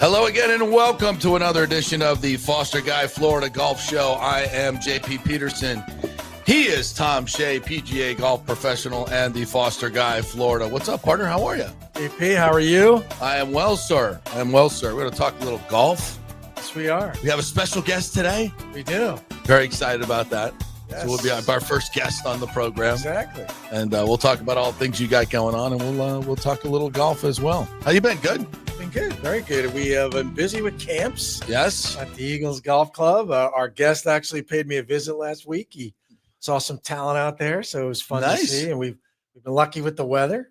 Hello again and welcome to another edition of the Foster Guy Florida Golf Show. I am JP Peterson. He is Tom Shea, PGA golf professional and the Foster Guy Florida. What's up, partner? How are you? JP, how are you? I am well, sir. We're going to talk a little golf. Yes, we are. We have a special guest today. We do. Very excited about that. Yes. So we'll be our first guest on the program. Exactly. And we'll talk about all the things you got going on, and we'll talk a little golf as well. How you been? Good? Been good. Very good. We have been busy with camps. Yes. At the Eagles Golf Club. Our guest actually paid me a visit last week. He saw some talent out there, so it was fun to see. And we've been lucky with the weather.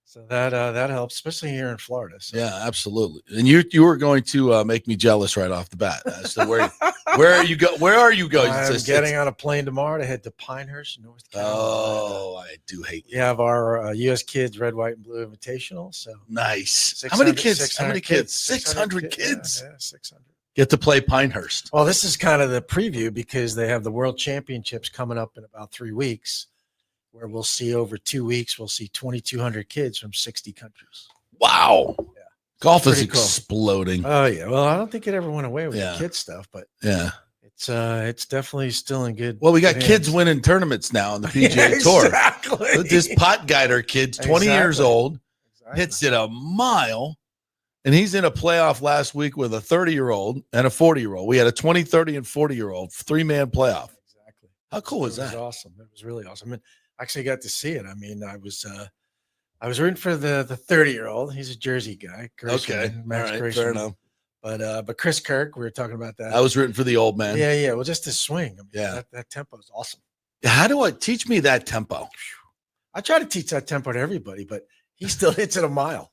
So that helps, especially here in Florida. So. Yeah, absolutely. And you were going to make me jealous right off the bat. So where are you go? Where are you going? I'm getting on a plane tomorrow to head to Pinehurst, North Carolina. Oh, I do hate you. We have our U.S. Kids Red, White, and Blue Invitational. So nice. How many kids? 600 kids. 600 kids. Yeah, 600. Get to play Pinehurst. Well, this is kind of the preview because they have the World Championships coming up in about 3 weeks, where we'll see over 2 weeks, we'll see 2,200 kids from 60 countries. Wow. Yeah. Golf is exploding. Oh, yeah. Well, I don't think it ever went away with the kid stuff, but it's definitely still in good. Well, we got kids winning tournaments now on the PGA Tour. Exactly. This pot guider kid's 20 years old, hits it a mile, and he's in a playoff last week with a 30-year-old and a 40-year-old. We had a 20, 30, and 40-year-old 3-man playoff. Exactly. How cool was that? It was awesome. It was really awesome. I mean, I actually got to see it. I mean, I was rooting for the 30-year-old. He's a Jersey guy. Gershman, Max all right, Gershman. fair enough. But Chris Kirk, we were talking about that. I was rooting for the old man. Yeah. Well, just his swing. I mean, yeah, that tempo is awesome. How do I teach me that tempo? I try to teach that tempo to everybody, but he still hits it a mile.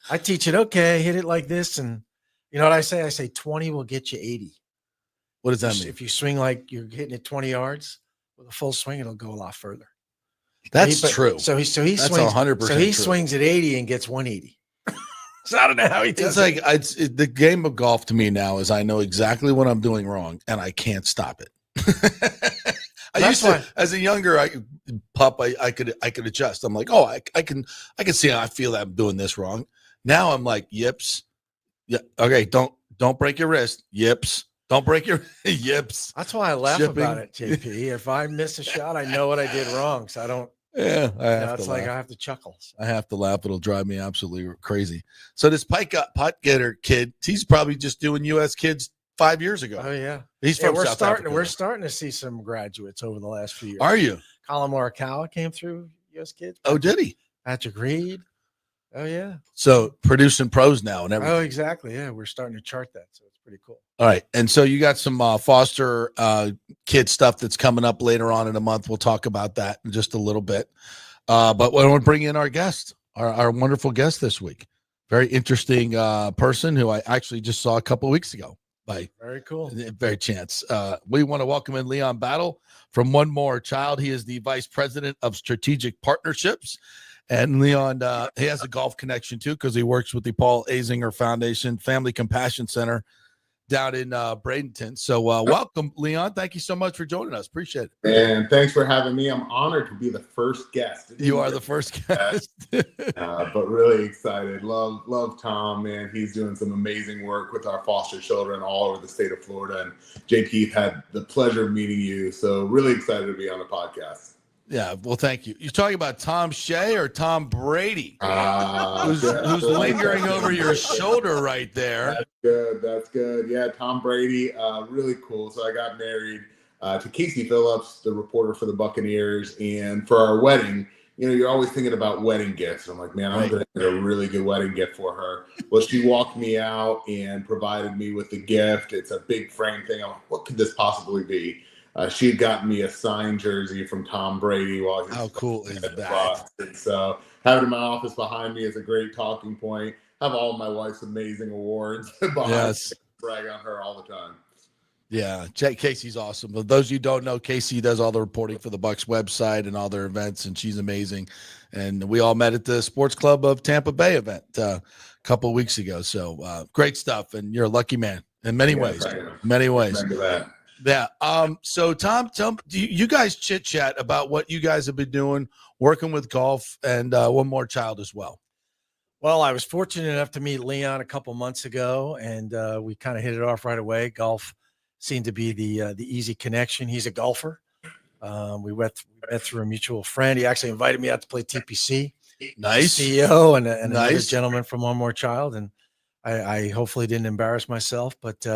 I teach it, okay, hit it like this. And you know what I say? I say 20 will get you 80. What does that mean? If you swing like you're hitting it 20 yards with a full swing, it'll go a lot further. That's true. So he swings 100%. So he swings at 80 and gets 180. So I don't know how he does it. It's like the game of golf to me now is I know exactly what I'm doing wrong and I can't stop it. I used to, as a younger pup, I could adjust. I'm like, oh, I can see how I feel that I'm doing this wrong. Now I'm like, yips. Yeah, okay, don't break your wrist. Yips. Don't break your yips. That's why I laugh about it, JP. If I miss a shot, I know what I did wrong. So I don't. Yeah, I have to chuckle. I have to laugh. It'll drive me absolutely crazy. So this pot getter kid, he's probably just doing U.S. kids 5 years ago. Oh yeah, he's from South Africa. We're starting to see some graduates over the last few years. Are you? Colin Morikawa came through U.S. kids. Oh, did he? Patrick Reed. Oh yeah. So producing pros now and everything. Oh, exactly. Yeah, we're starting to chart that, so it's pretty cool. All right, and so you got some foster kid stuff that's coming up later on in the month. We'll talk about that in just a little bit. But I want to bring in our guest, our wonderful guest this week. Very interesting person who I actually just saw a couple of weeks ago. Very cool. Very chance. We want to welcome in Leon Battle from One More Child. He is the vice president of strategic partnerships. And Leon, he has a golf connection too because he works with the Paul Azinger Foundation Family Compassion Center down in Bradenton. So welcome, Leon. Thank you so much for joining us. Appreciate it. And thanks for having me. I'm honored to be the first guest. You are the first guest. But really excited. Love Tom, man. He's doing some amazing work with our foster children all over the state of Florida. And JP, had the pleasure of meeting you. So really excited to be on the podcast. Yeah, well, thank you. You're talking about Tom Shea or Tom Brady, who's lingering over your shoulder right there. That's good. Yeah, Tom Brady, really cool. So I got married to Casey Phillips, the reporter for the Buccaneers, and for our wedding, you know, you're always thinking about wedding gifts. I'm like, man, I'm going to get a really good wedding gift for her. Well, she walked me out and provided me with the gift. It's a big frame thing. I'm like, what could this possibly be? She had gotten me a signed jersey from Tom Brady while he was. How cool is that? And so having it in my office behind me is a great talking point. I have all of my wife's amazing awards behind me. Brag on her all the time. Yeah, Casey's awesome. For those of you who don't know, Casey does all the reporting for the Bucs website and all their events, and she's amazing. And we all met at the Sports Club of Tampa Bay event a couple of weeks ago. So great stuff, and you're a lucky man in many ways. Many ways. Thank you for that. Yeah. So Tom, do you guys chit chat about what you guys have been doing, working with golf, and One More Child as well? Well, I was fortunate enough to meet Leon a couple months ago, and we kind of hit it off right away. Golf seemed to be the easy connection. He's a golfer. We met through a mutual friend. He actually invited me out to play TPC. Nice. CEO and another Nice. gentleman from One More Child, and I hopefully didn't embarrass myself, but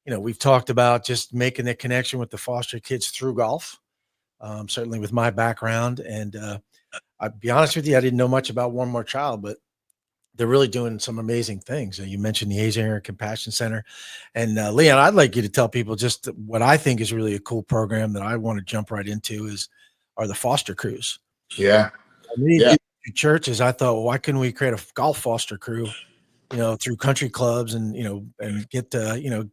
we've talked about just making the connection with the foster kids through golf. Certainly with my background, and I'll be honest with you, I didn't know much about One More Child, but they're really doing some amazing things. You mentioned the Asian Area Compassion Center. And Leon, I'd like you to tell people just what I think is really a cool program that I want to jump right into are the foster crews. Yeah. Yeah. Churches, I thought, well, why couldn't we create a golf foster crew, through country clubs and get the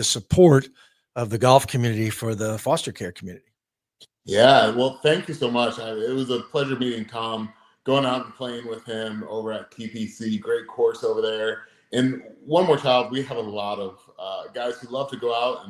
support of the golf community for the foster care community. Yeah. Well, thank you so much. It was a pleasure meeting Tom. Going out and playing with him over at TPC, great course over there. And One More Child, we have a lot of guys who love to go out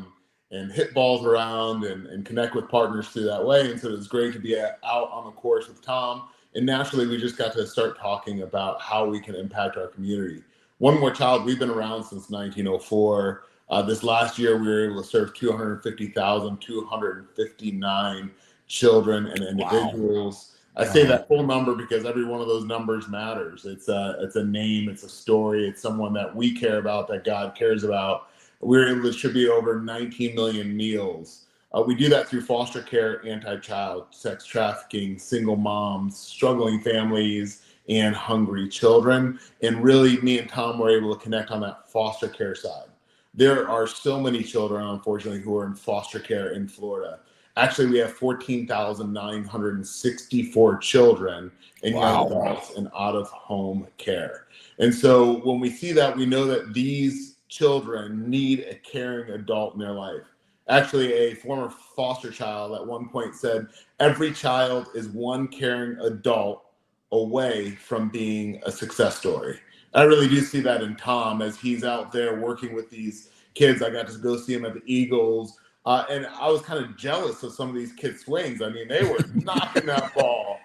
and hit balls around and connect with partners through that way. And so it was great to be out on the course with Tom. And naturally, we just got to start talking about how we can impact our community. One More Child, we've been around since 1904. This last year, we were able to serve 250,259 children and individuals. Wow. I say that full number because every one of those numbers matters. It's a name, it's a story, it's someone that we care about, that God cares about. We're able to distribute over 19 million meals. We do that through foster care, anti-child sex trafficking, single moms, struggling families, and hungry children. And really, me and Tom were able to connect on that foster care side. There are so many children, unfortunately, who are in foster care in Florida. Actually, we have 14,964 children in young adults and out-of-home care. And so when we see that, we know that these children need a caring adult in their life. Actually, a former foster child at one point said, every child is one caring adult away from being a success story. I really do see that in Tom as he's out there working with these kids. I got to go see him at the Eagles. And I was kind of jealous of some of these kids' swings. I mean, they were knocking that ball.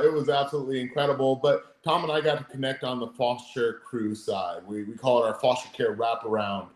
It was absolutely incredible. But Tom and I got to connect on the foster crew side. We call it our foster care wraparound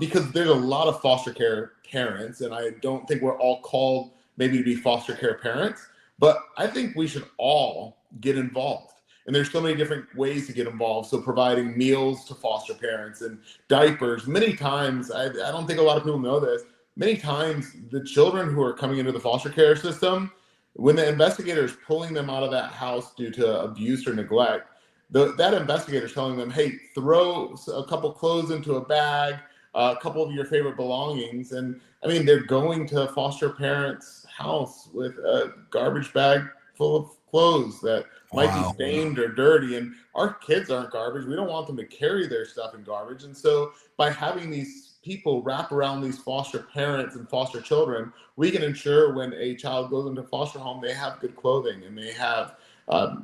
because there's a lot of foster care parents, and I don't think we're all called maybe to be foster care parents, but I think we should all get involved. And there's so many different ways to get involved. So providing meals to foster parents and diapers. Many times, I don't think a lot of people know this, many times the children who are coming into the foster care system, when the investigator is pulling them out of that house due to abuse or neglect, that investigator is telling them, hey, throw a couple clothes into a bag, a couple of your favorite belongings. And I mean, they're going to a foster parent's house with a garbage bag full of clothes that might be stained or dirty. And our kids aren't garbage. We don't want them to carry their stuff in garbage. And so by having these people wrap around these foster parents and foster children, we can ensure when a child goes into foster home, they have good clothing and they have,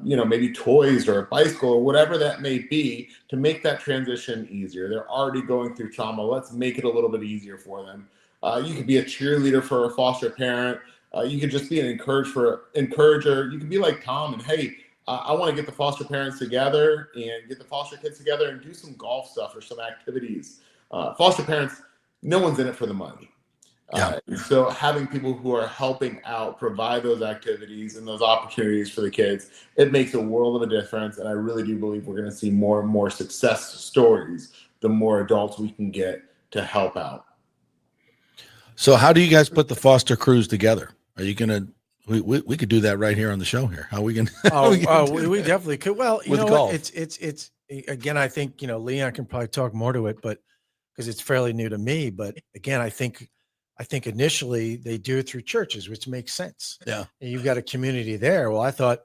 maybe toys or a bicycle or whatever that may be to make that transition easier. They're already going through trauma. Let's make it a little bit easier for them. You could be a cheerleader for a foster parent. You could just be an encourager. You could be like Tom and, hey, I want to get the foster parents together and get the foster kids together and do some golf stuff or some activities. Foster parents, no one's in it for the money. So having people who are helping out provide those activities and those opportunities for the kids, it makes a world of a difference. And I really do believe we're going to see more and more success stories the more adults we can get to help out. So how do you guys put the foster crews together? Are you going to we could do that right here on the show here. How we can? We definitely could. Well, you know what? It's again, I think, Leon can probably talk more to it, but because it's fairly new to me. But again, I think initially they do it through churches, which makes sense. Yeah. And you've got a community there. Well, I thought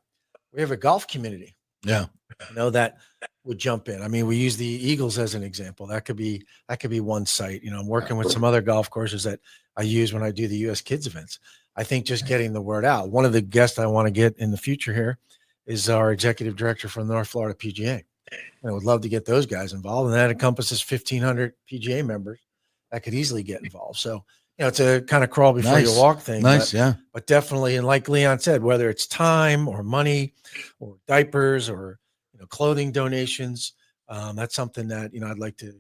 we have a golf community. Yeah. That would jump in. I mean, we use the Eagles as an example. That could be one site. I'm working with some other golf courses that I use when I do the U.S. Kids events. I think just getting the word out. One of the guests I want to get in the future here is our executive director from the North Florida PGA. And I would love to get those guys involved. And that encompasses 1,500 PGA members that could easily get involved. So, it's a kind of crawl before you walk thing. But definitely, and like Leon said, whether it's time or money or diapers or, clothing donations. That's something that, I'd like to,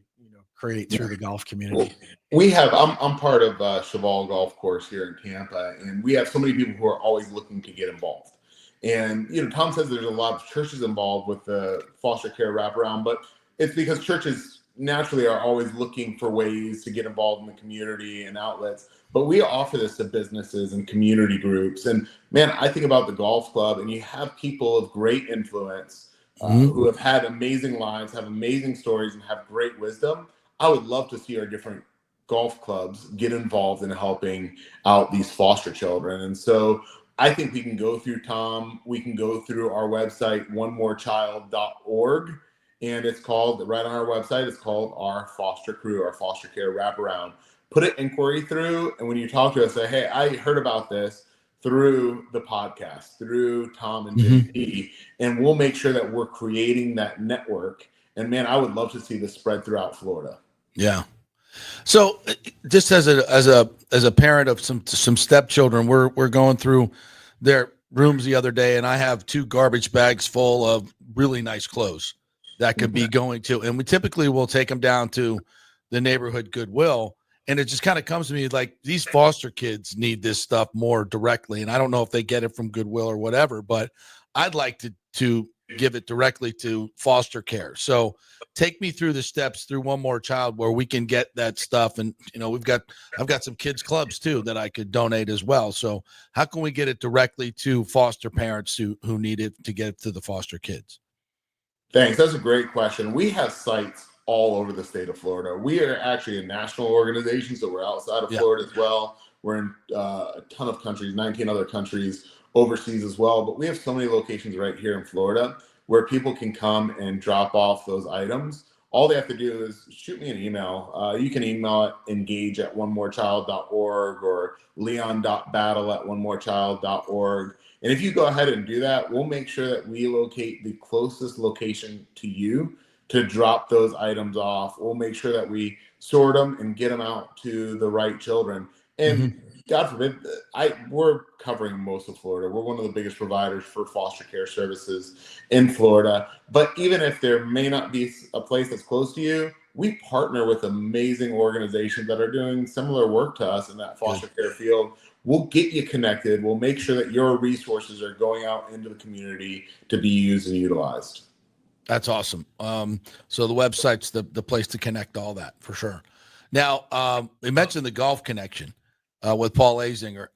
create through the golf community. We have, I'm part of Cheval Golf Course here in Tampa, and we have so many people who are always looking to get involved. And, Tom says there's a lot of churches involved with the foster care wraparound, but it's because churches naturally are always looking for ways to get involved in the community and outlets. But we offer this to businesses and community groups. And man, I think about the golf club, and you have people of great influence who have had amazing lives, have amazing stories, and have great wisdom. I would love to see our different golf clubs get involved in helping out these foster children. And so I think we can go through Tom, we can go through our website, onemorechild.org. And it's called, right on our website, it's called our foster crew, our foster care wraparound. Put an inquiry through, and when you talk to us, say, hey, I heard about this through the podcast, through Tom and JP, and we'll make sure that we're creating that network. And man, I would love to see this spread throughout Florida. Yeah. So just as a parent of some stepchildren, we're going through their rooms the other day, and I have 2 garbage bags full of really nice clothes that could be going to, and we typically will take them down to the neighborhood Goodwill. And it just kind of comes to me like these foster kids need this stuff more directly. And I don't know if they get it from Goodwill or whatever, but I'd like to give it directly to foster care. So take me through the steps through One More Child where we can get that stuff. And, I've got some kids clubs too that I could donate as well. So how can we get it directly to foster parents who need it to get it to the foster kids? Thanks. That's a great question. We have sites all over the state of Florida. We are actually a national organization, so we're outside of Florida as well. We're in a ton of countries, 19 other countries overseas as well. But we have so many locations right here in Florida where people can come and drop off those items. All they have to do is shoot me an email. You can email it engage@onemorechild.org or leon.battle@onemorechild.org. And if you go ahead and do that, we'll make sure that we locate the closest location to you to drop those items off. We'll make sure that we sort them and get them out to the right children. And God forbid, we're covering most of Florida. We're one of the biggest providers for foster care services in Florida. But even if there may not be a place that's close to you, we partner with amazing organizations that are doing similar work to us in that foster care field. We'll get you connected. We'll make sure that your resources are going out into the community to be used and utilized. That's awesome. So the website's the place to connect all that for sure. Now, we mentioned the golf connection with Paul Azinger.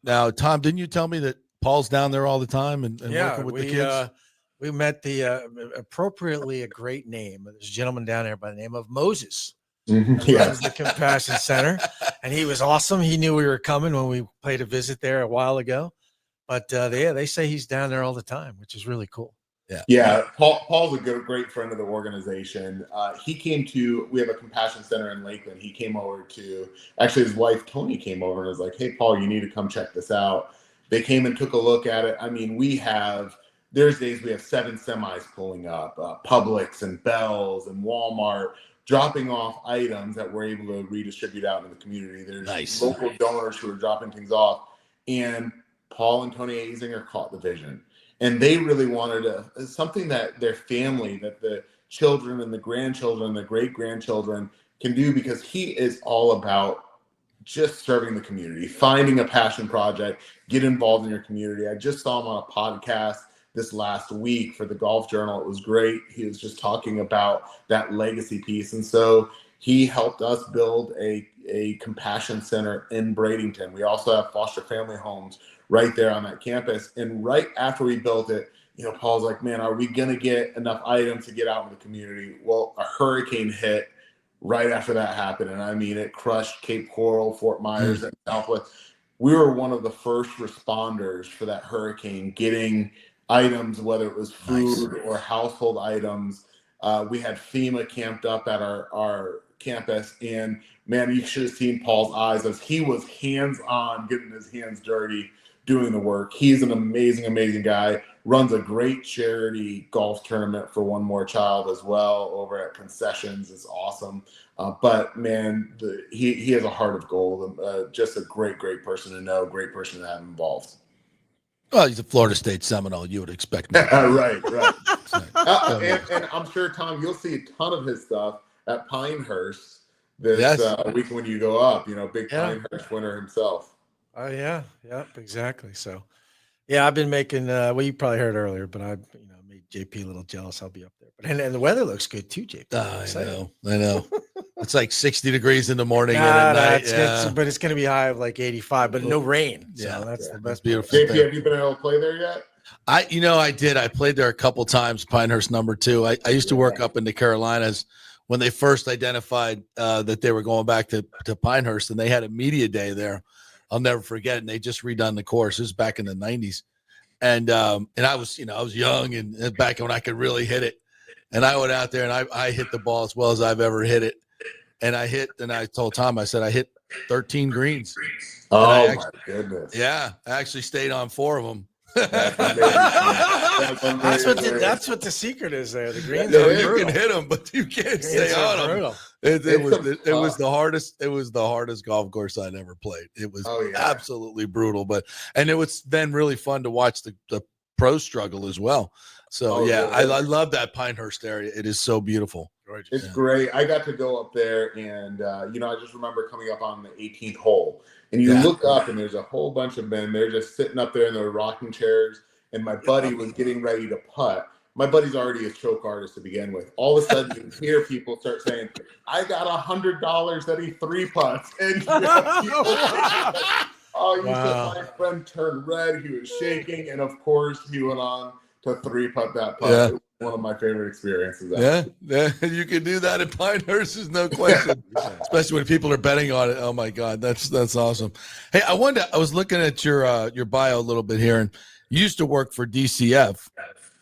Now, Tom, didn't you tell me that Paul's down there all the time and working with the kids? We met the appropriately a great name. There's a gentleman down there by the name of Moses. Runs the Compassion Center, and he was awesome. He knew we were coming when we paid a visit there a while ago. But they say he's down there all the time, which is really cool. Yeah. Paul's a great friend of the organization. We have a Compassion Center in Lakeland. He came over to, actually his wife, Tony, came over and was like, hey, Paul, you need to come check this out. They came and took a look at it. I mean, there's days we have 7 semis pulling up, Publix and Bell's and Walmart, dropping off items that we're able to redistribute out in the community. There's local donors who are dropping things off. And Paul and Tony Azinger caught the vision. And they really wanted something that their family, that the children and the grandchildren, the great-grandchildren can do, because he is all about just serving the community, finding a passion project, get involved in your community. I just saw him on a podcast this last week for the Golf Journal. It was great. He was just talking about that legacy piece. And so he helped us build a compassion center in Bradenton. We also have foster family homes right there on that campus. And right after we built it, Paul's like, man, are we going to get enough items to get out in the community? Well, a hurricane hit right after that happened. And I mean, it crushed Cape Coral, Fort Myers, and Southwest. We were one of the first responders for that hurricane, getting items, whether it was food or household items. We had FEMA camped up at our campus, and man, you should have seen Paul's eyes as he was hands-on, getting his hands dirty, doing the work. He's an amazing, amazing guy. Runs a great charity golf tournament for One More Child as well over at Concessions. It's awesome. But man, he has a heart of gold. Just a great, great person to know, great person to have involved. Well, he's a Florida State Seminole. You would expect me. Right. And I'm sure, Tom, you'll see a ton of his stuff at Pinehurst this week when you go up. Big Pinehurst winner himself. Oh yeah, yep, exactly. So, yeah, I've been making. Well, you probably heard earlier, but I, made JP a little jealous. I'll be up there, but and the weather looks good too, JP. I know. It's like 60 degrees in the morning and at night. But it's going to be high of like 85, but no rain. So that's the best. Beautiful. JP, have you been able to play there yet? I did. I played there a couple times. Pinehurst #2. I used to work up in the Carolinas when they first identified that they were going back to Pinehurst, and they had a media day there. I'll never forget it. And they just redone the course. This was back in the 90s. And I was, I was young and back when I could really hit it. And I went out there and I hit the ball as well as I've ever hit it. And I told Tom, I said, I hit 13 greens. Oh, my goodness. Yeah. I actually stayed on 4 of them. That's what the secret is there. The greens you can hit them, but you can't stay on them. It was the hardest. It was the hardest golf course I'd ever played. It was absolutely brutal, and it was then really fun to watch the pro struggle as well. So I love that Pinehurst area. It is so beautiful. It's great. I got to go up there, and I just remember coming up on the 18th hole, and you look up, and there's a whole bunch of men. They're just sitting up there in their rocking chairs, and my buddy was getting ready to putt. My buddy's already a choke artist to begin with. All of a sudden, you hear people start saying, "I got $100 that he 3-putts," and my friend turned red. He was shaking, and of course, he went on to 3-putt that putt. Yeah. It was one of my favorite experiences. Yeah, you can do that at Pinehurst, is no question. Especially when people are betting on it. Oh my God, that's awesome. Hey, I was looking at your bio a little bit here, and you used to work for DCF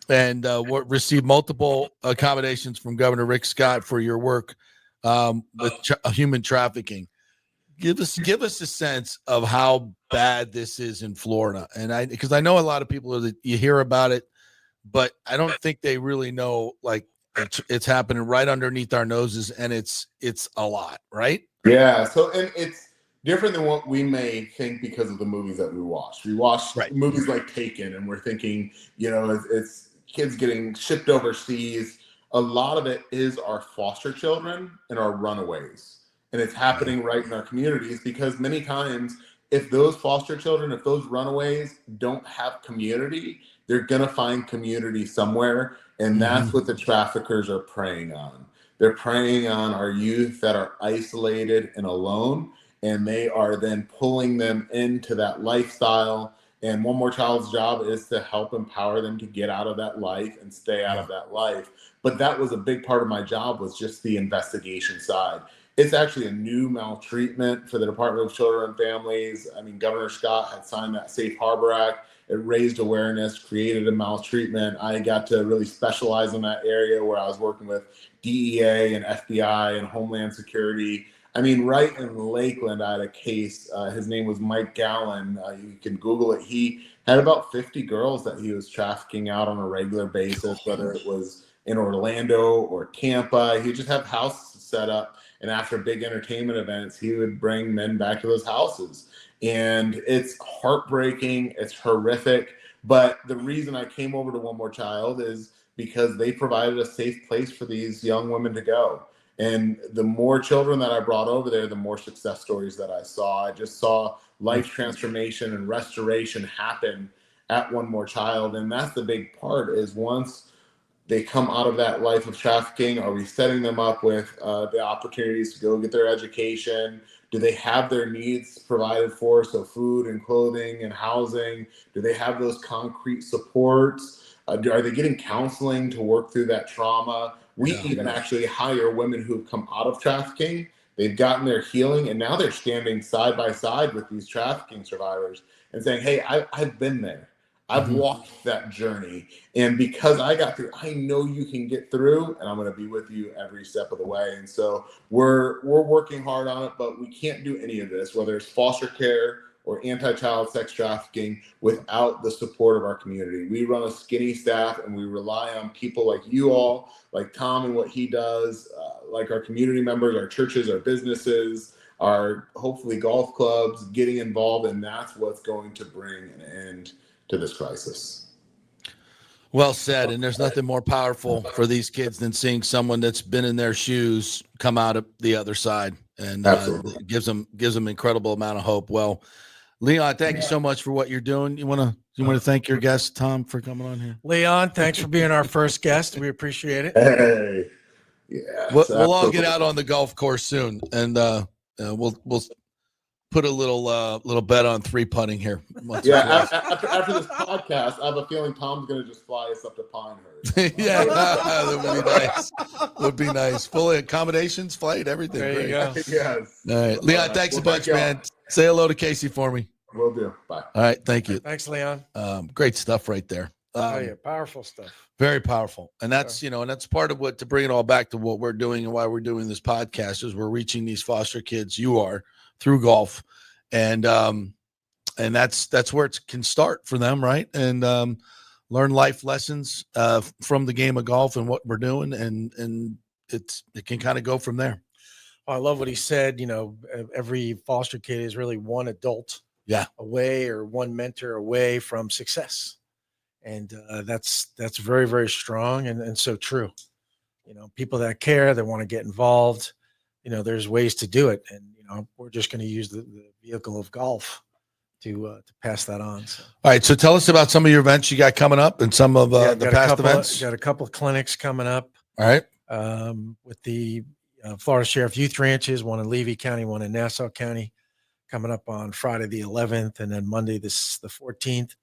and received multiple accommodations from Governor Rick Scott for your work with human trafficking. Give us a sense of how bad this is in Florida, and because I know a lot of people that you hear about it, but I don't think they really know, like, it's happening right underneath our noses, and it's a lot, right? Yeah. So, and it's different than what we may think because of the movies that we watch. We watch movies like Taken, and we're thinking, it's kids getting shipped overseas. A lot of it is our foster children and our runaways, and it's happening right in our communities because many times, if those foster children, if those runaways don't have community, they're going to find community somewhere. And that's what the traffickers are preying on. They're preying on our youth that are isolated and alone. And they are then pulling them into that lifestyle. And One More Child's job is to help empower them to get out of that life and stay out of that life. But that was a big part of my job, was just the investigation side. It's actually a new maltreatment for the Department of Children and Families. I mean, Governor Scott had signed that Safe Harbor Act. It raised awareness, created a maltreatment. I got to really specialize in that area where I was working with DEA and FBI and Homeland Security. I mean, right in Lakeland, I had a case. His name was Mike Gallen. You can Google it. He had about 50 girls that he was trafficking out on a regular basis, whether it was in Orlando or Tampa. He'd just have houses set up, and after big entertainment events, he would bring men back to those houses. And it's heartbreaking. It's horrific. But the reason I came over to One More Child is because they provided a safe place for these young women to go. And the more children that I brought over there, the more success stories that I saw. I just saw life transformation and restoration happen at One More Child. And that's the big part, is once they come out of that life of trafficking, are we setting them up with the opportunities to go get their education? Do they have their needs provided for? So food and clothing and housing. Do they have those concrete supports? Are they getting counseling to work through that trauma? We even actually hire women who've come out of trafficking. They've gotten their healing, and now they're standing side by side with these trafficking survivors and saying, hey, I've been there. I've walked that journey. And because I got through, I know you can get through, and I'm going to be with you every step of the way. And so we're working hard on it, but we can't do any of this, whether it's foster care or anti-child sex trafficking, without the support of our community. We run a skinny staff, and we rely on people like you all, like Tom and what he does, like our community members, our churches, our businesses, our hopefully golf clubs getting involved. And that's what's going to bring an end to this crisis. Well said. And there's nothing more powerful for these kids than seeing someone that's been in their shoes come out of the other side, and it gives them incredible amount of hope. Well, Leon, thank you so much for what you're doing. You want to thank your guest, Tom, for coming on here? Leon, thanks for being our first guest. We appreciate it. Hey, yeah, we'll all get out on the golf course soon, and we'll put a little bet on 3 putting here. After this podcast, I have a feeling Tom's going to just fly us up to Pinehurst. Yeah, that would be nice. Would be nice. Fully accommodations, flight, everything. There you go. Yes. All right, Leon, thanks a bunch, man. Say hello to Casey for me. Will do. Bye. All right, thank you. Thanks, Leon. Great stuff right there. Powerful stuff. Very powerful. And that's, and that's part of what, to bring it all back to what we're doing and why we're doing this podcast, is we're reaching these foster kids, through golf. And that's where it can start for them, right? And learn life lessons from the game of golf and what we're doing, and it can kind of go from there. I love what he said. Every foster kid is really one adult away, or one mentor away from success, and that's very, very strong and so true. People that care, that want to get involved, there's ways to do it, and we're just going to use the vehicle of golf to pass that on. So. All right, so tell us about some of your events you got coming up, and some of the past events. Got a couple of clinics coming up. All right, with the Florida Sheriff Youth Ranches, one in Levy County, one in Nassau County, coming up on Friday the 11th, and then Monday the 14th.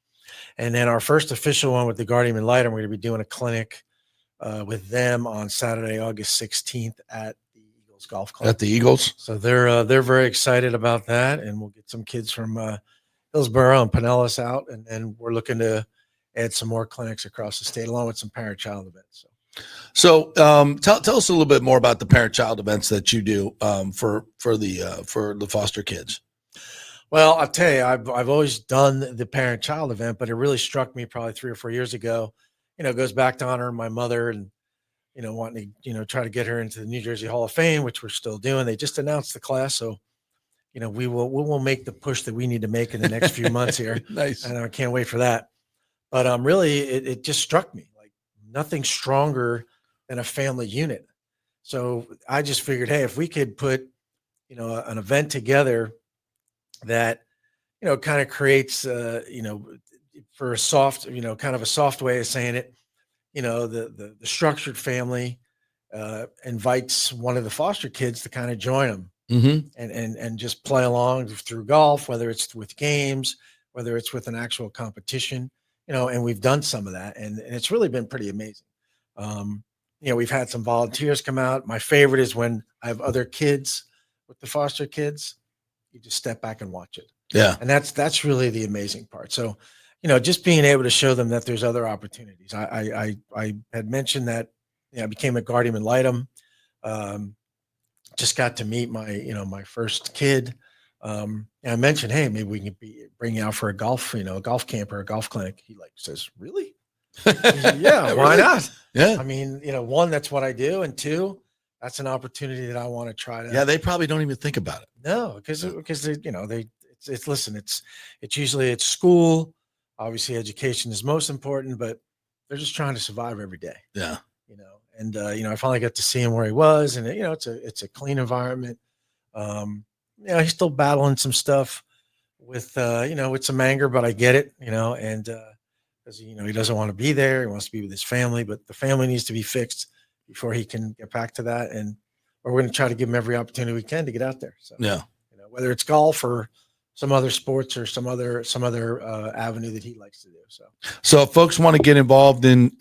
And then our first official one with the Guardian Ad Litem, we're going to be doing a clinic with them on Saturday, August 16th at the Eagles Golf Club. At the Eagles. So they're very excited about that, and we'll get some kids from Hillsborough and Pinellas out, and then we're looking to add some more clinics across the state, along with some parent-child events. So tell us a little bit more about the parent-child events that you do for the foster kids. Well, I'll tell you, I've always done the parent-child event, but it really struck me probably 3 or 4 years ago. It goes back to honoring my mother and, wanting to, try to get her into the New Jersey Hall of Fame, which we're still doing. They just announced the class. So, we will make the push that we need to make in the next few months here. Nice. And I can't wait for that. But really, it just struck me like nothing stronger than a family unit. So I just figured, hey, if we could put, an event together that, kind of creates, for a soft, kind of a soft way of saying it, the structured family invites one of the foster kids to kind of join them. Mm-hmm. and just play along through golf, whether it's with games, whether it's with an actual competition, and we've done some of that, and it's really been pretty amazing. We've had some volunteers come out. My favorite is when I have other kids with the foster kids, you just step back and watch it. Yeah. And that's really the amazing part. So, just being able to show them that there's other opportunities. I had mentioned that, I became a Guardian Ad Litem. Just got to meet my first kid. And I mentioned, hey, maybe we can bring you out for a golf camp or a golf clinic. He says, really? Yeah, why not? Yeah. I mean, one, that's what I do. And two, that's an opportunity that I want to try to. Yeah. They probably don't even think about it. No, because it's usually it's school. Obviously education is most important, but they're just trying to survive every day. Yeah. And I finally got to see him where he was, and it's a clean environment. He's still battling some stuff with with some anger, but I get it, and because he doesn't want to be there, he wants to be with his family, but the family needs to be fixed before he can get back to that. And we're going to try to give him every opportunity we can to get out there. So yeah, whether it's golf or some other sports or some other avenue that he likes to do. So if folks want to get involved in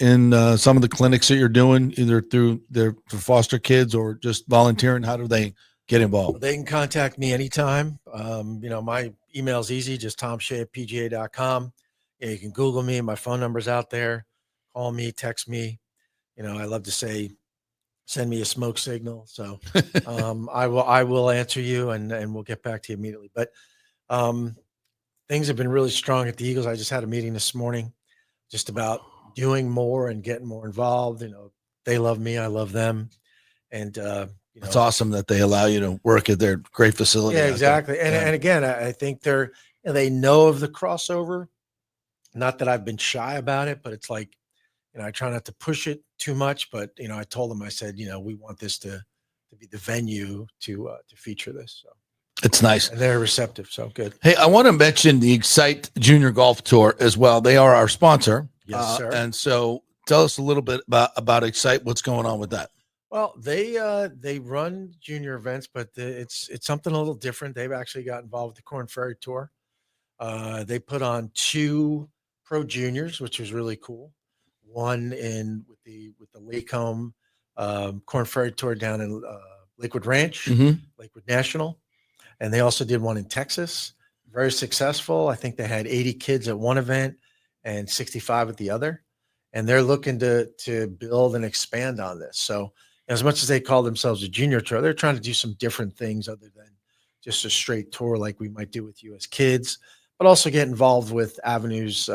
some of the clinics that you're doing, either through for foster kids or just volunteering, how do they get involved? They can contact me anytime. My email is easy, just tomshea@pga.com. You can Google me. My phone number's out there. Call me, text me. I love to say, send me a smoke signal. So I will answer you and we'll get back to you immediately. But things have been really strong at the Eagles. I just had a meeting this morning just about doing more and getting more involved. They love me. I love them. And, it's awesome that they allow you to work at their great facility. Yeah, exactly. And again, I think they know of the crossover, Not that I've been shy about it, but it's like, I try not to push it too much. But I told them, I said, we want this to be the venue to feature this. So It's nice. And they're receptive. So good. Hey, I want to mention the Excite Junior Golf Tour as well. They are our sponsor. Yes, sir. And so tell us a little bit about Excite. What's going on with that? Well, they run junior events, but it's something a little different. They've actually got involved with the Corn Ferry Tour. They put on 2 pro juniors, which was really cool. One with the Lacombe Corn Ferry Tour down in Lakewood Ranch, Lakewood National, and they also did one in Texas. Very successful. I think they had 80 kids at one event and 65 at the other, and they're looking to build and expand on this. So, as much as they call themselves a junior tour, they're trying to do some different things other than just a straight tour like we might do with you as kids, but also get involved with avenues,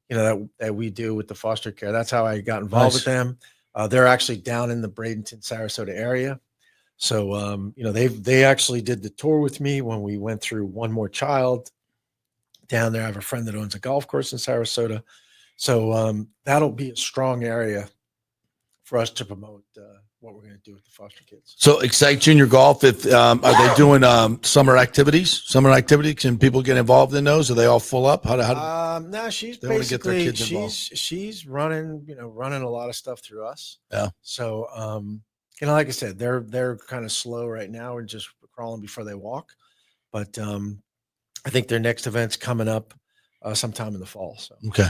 that we do with the foster care. That's how I got involved with them. They're actually down in the Bradenton, Sarasota area. So, they actually did the tour with me when we went through One More Child down there. I have a friend that owns a golf course in Sarasota. So that'll be a strong area for us to promote what we're going to do with the foster kids. So Excite Junior Golf, if are they doing summer activities? Can people get involved in those? Are they all full up? No, she's basically she's running a lot of stuff through us. Yeah. So like I said, they're kind of slow right now and just crawling before they walk. But I think their next event's coming up sometime in the fall. So okay.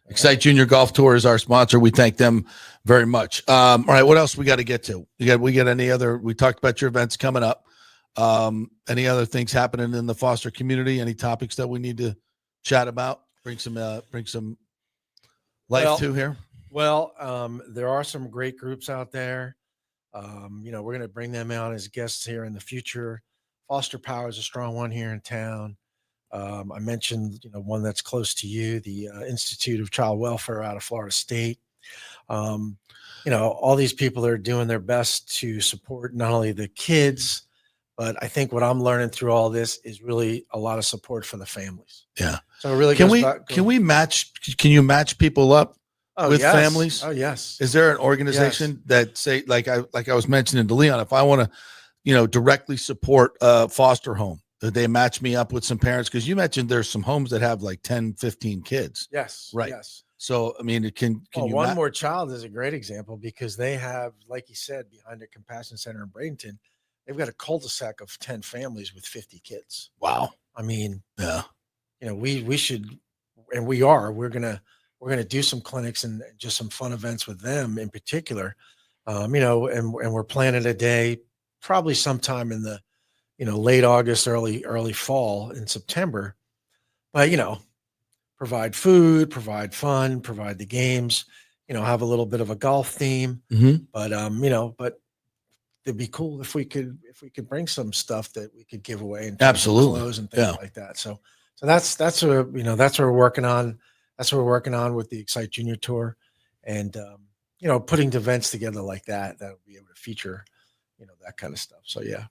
Excite Junior Golf Tour is our sponsor. We thank them very much. All right, what else we got to get to? We got any other? We talked about your events coming up. Any other things happening in the foster community? Any topics that we need to chat about? Bring some life to here. Well, there are some great groups out there. We're going to bring them out as guests here in the future. Foster Power is a strong one here in town. I mentioned, one that's close to you, the Institute of Child Welfare out of Florida State. All these people are doing their best to support not only the kids, but I think what I'm learning through all this is really a lot of support for the families. Yeah. So it really can you match people up with families? Oh, yes. Is there an organization that say, like I was mentioning to Leon, if I want to, directly support a foster home, that they match me up with some parents? Because you mentioned there's some homes that have like 10, 15 kids. Yes. Right. Yes. So, I mean, One More Child is a great example because they have, like you said, behind the Compassion Center in Bradenton, they've got a cul-de-sac of 10 families with 50 kids. Wow. I mean, yeah, we should, and we're going to do some clinics and just some fun events with them in particular. And we're planning a day, probably sometime in the, late August, early fall in September, but, provide food, provide fun, provide the games, have a little bit of a golf theme, but, but it'd be cool if we could bring some stuff that we could give away and absolutely clothes and things like that. So that's what we're working on. That's what we're working on with the Excite Junior Tour, and putting events together like that will be able to feature, that kind of stuff. So yeah.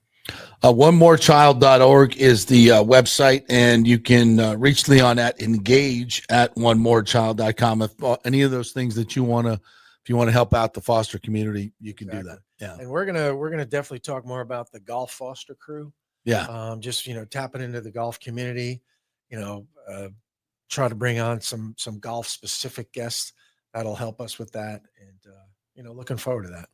OneMoreChild.org is the website, and you can reach Leon at engage@onemorechild.com. If any of those things that if you want to help out the foster community, you can do that. Yeah. And we're gonna definitely talk more about the golf foster crew. Yeah. Just tapping into the golf community, try to bring on some golf specific guests that'll help us with that, and looking forward to that.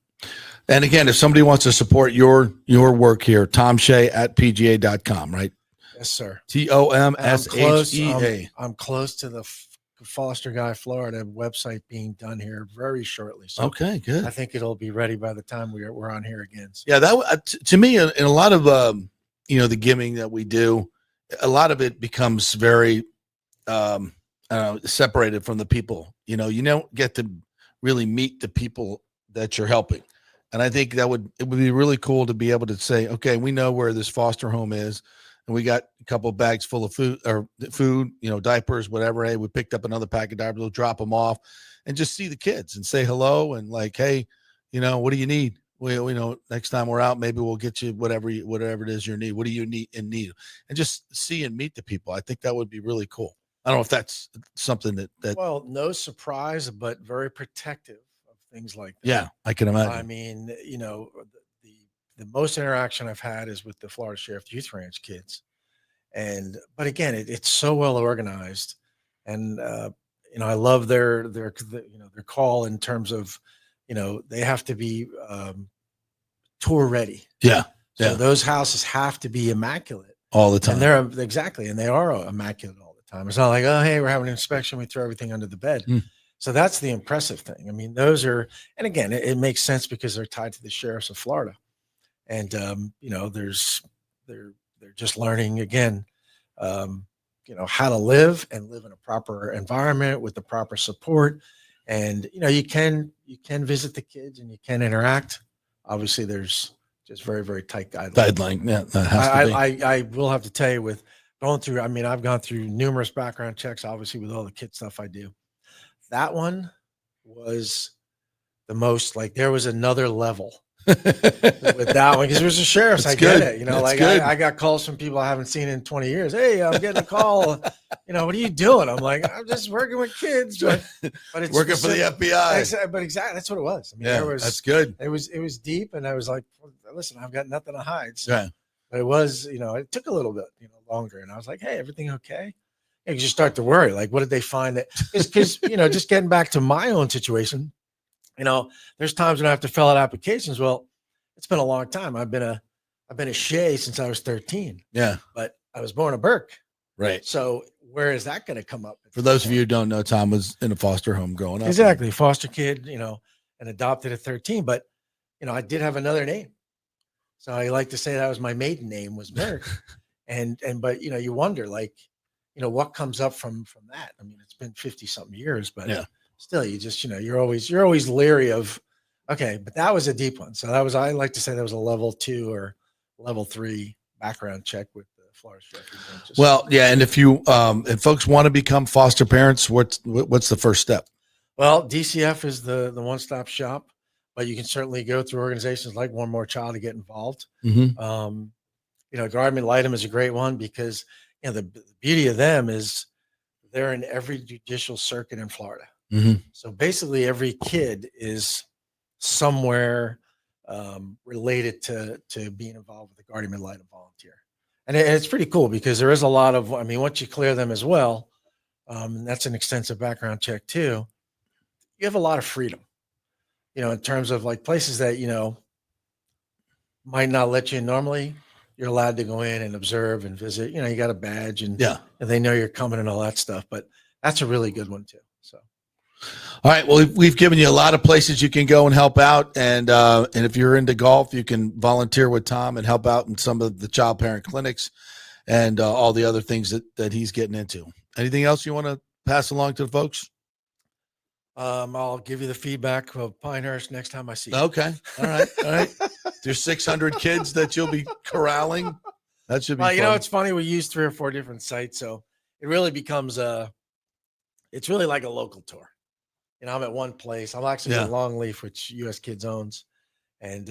And again, if somebody wants to support your work here, Tom Shea at PGA.com, right? Yes, sir. TOMSHEA. I'm close to the Foster Guy Florida website being done here very shortly. So okay, good. I think it'll be ready by the time we're on here again. So. Yeah, that to me, in a lot of the giving that we do, a lot of it becomes very separated from the people. You don't get to really meet the people that you're helping. And I think it would be really cool to be able to say, okay, we know where this foster home is, and we got a couple of bags full of food, diapers, whatever. Hey, we picked up another pack of diapers. We'll drop them off, and just see the kids and say hello and like, hey, what do you need? We next time we're out, maybe we'll get you whatever it is you need. What do you need? And just see and meet the people. I think that would be really cool. I don't know if that's something that. Well, no surprise, but very protective of things like that. Yeah, I can imagine. I mean, the most interaction I've had is with the Florida Sheriff Youth Ranch kids, but again, it's so well organized, and I love their call in terms of, they have to be tour ready. Yeah. So those houses have to be immaculate all the time. And they are immaculate all the time. It's not like, oh, hey, we're having an inspection, we throw everything under the bed. So that's the impressive thing. I mean, those are, and again, it makes sense because they're tied to the sheriffs of Florida. And they're just learning again, how to live and live in a proper environment with the proper support. And you can visit the kids and you can interact. Obviously, there's just very, very tight guidelines. Yeah, that has to be. I will have to tell you, with going through, I mean, I've gone through numerous background checks, obviously, with all the kid stuff I do. That one was the most, like, there was another level with that one, because there was a sheriff's. I get it. I got calls from people I haven't seen in 20 years. Hey, I'm getting a call. What are you doing? I'm like, I'm just working with kids, but it's working for the FBI. But exactly, that's what it was. I mean, that's good. It was deep, and I was like, listen, I've got nothing to hide. So, yeah. But it was, it took a little bit, longer, and I was like, hey, everything okay? And you just start to worry, like, what did they find? That because just getting back to my own situation. There's times when I have to fill out applications. Well, it's been a long time. I've been a Shea since I was 13. Yeah. But I was born a Burke. Right. So where is that going to come up? For those of you who don't know, Tom was in a foster home growing up. Exactly. Foster kid, and adopted at 13. But, I did have another name. So I like to say that was my maiden name was Burke. But, you wonder, like, what comes up from that? I mean, it's been 50 something years, but yeah. Still, you just, you're always leery of, okay, but that was a deep one. So I like to say that was a level 2 or level 3 background check with the Florida Sheriff. Well, yeah. And if folks want to become foster parents, what's the first step? Well, DCF is the one-stop shop, but you can certainly go through organizations like One More Child to get involved. Mm-hmm. Guardian Litem is a great one because, the beauty of them is they're in every judicial circuit in Florida. Mm-hmm. So basically every kid is somewhere related to being involved with the Guardian Ad Litem volunteer. And it's pretty cool because there is a lot of, once you clear them as well, and that's an extensive background check too, you have a lot of freedom, in terms of like places that, might not let you in normally. You're allowed to go in and observe and visit, you got a badge and they know you're coming and all that stuff, but that's a really good one too. So. All right. Well, we've given you a lot of places you can go and help out. And if you're into golf, you can volunteer with Tom and help out in some of the child parent clinics and all the other things that he's getting into. Anything else you want to pass along to the folks? I'll give you the feedback of Pinehurst next time I see you. Okay. All right. There's 600 kids that you'll be corralling. That should be fun. It's funny. We use 3 or 4 different sites. So it really becomes it's really like a local tour. I'm at one place. I'm actually in Longleaf, which US Kids owns. And,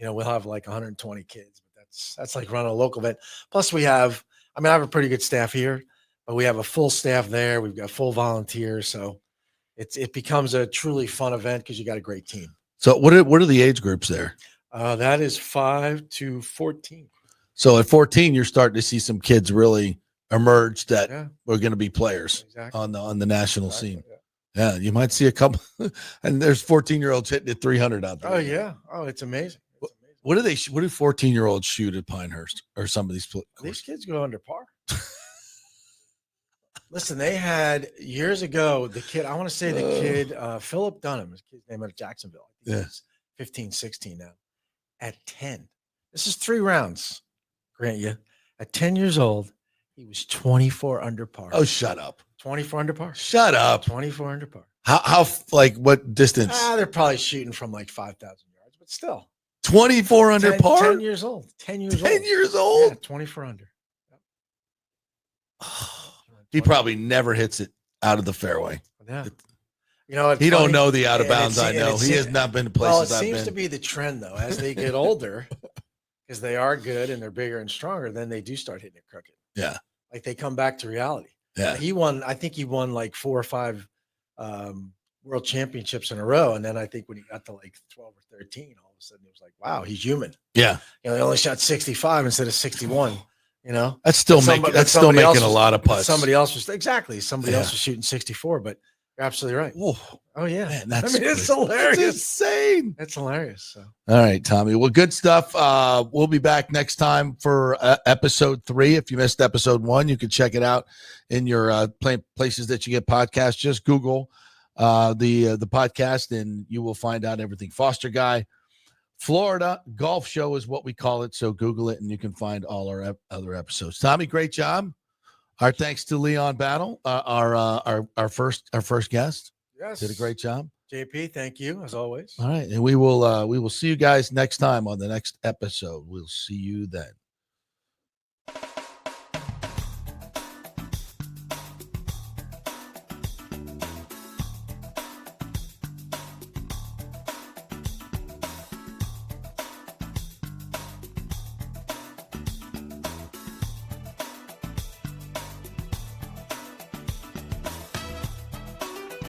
we'll have like 120 kids, but that's like running a local event. Plus we have, I have a pretty good staff here, but we have a full staff there. We've got full volunteers. So it becomes a truly fun event because you got a great team. So what are the age groups there? That is 5 to 14. So at 14, you're starting to see some kids really emerge that are going to be players on the national scene. Yeah, you might see a couple, and there's 14-year-olds hitting at 300 out there. Oh yeah, it's amazing. What do 14-year-olds shoot at Pinehurst or some of these? These kids go under par. Listen, they had years ago the kid. I want to say the kid Philip Dunham. His kid's name out of Jacksonville. He's 15, 16 now. At 10, this is 3 rounds. Grant you, at 10 years old, he was 24 under par. Oh, shut up. 24 under par. Shut up. 24 under par. How like what distance? They're probably shooting from like 5,000 yards, but still. 24 under par? 10 years old. 10 years old. 10 years old? Yeah, 24 under. Yep. He probably never hits it out of the fairway. Yeah. He don't know the out of bounds. I know. He has not been to places I've been. It seems to be the trend though, as they get older, because they are good and they're bigger and stronger, then they do start hitting it crooked. Yeah. Like they come back to reality. Yeah. He won. I think he won like 4 or 5 world championships in a row. And then I think when he got to like 12 or 13, all of a sudden it was like, wow, he's human. Yeah. He only shot 65 instead of 61. That's still making a lot of putts. Somebody else was shooting 64, but you're absolutely right. Oh yeah. Man, it's hilarious. It's insane. It's hilarious. So. All right, Tommy. Well, good stuff. We'll be back next time for episode 3. If you missed episode 1, you can check it out in your places that you get podcasts. Just Google the podcast and you will find out everything. Foster Guy Florida Golf Show is what we call it. So Google it and you can find all our other episodes. Tommy, great job. Our thanks to Leon Battle, our first guest. Yes, did a great job. JP, thank you as always. All right, and we will see you guys next time on the next episode. We'll see you then.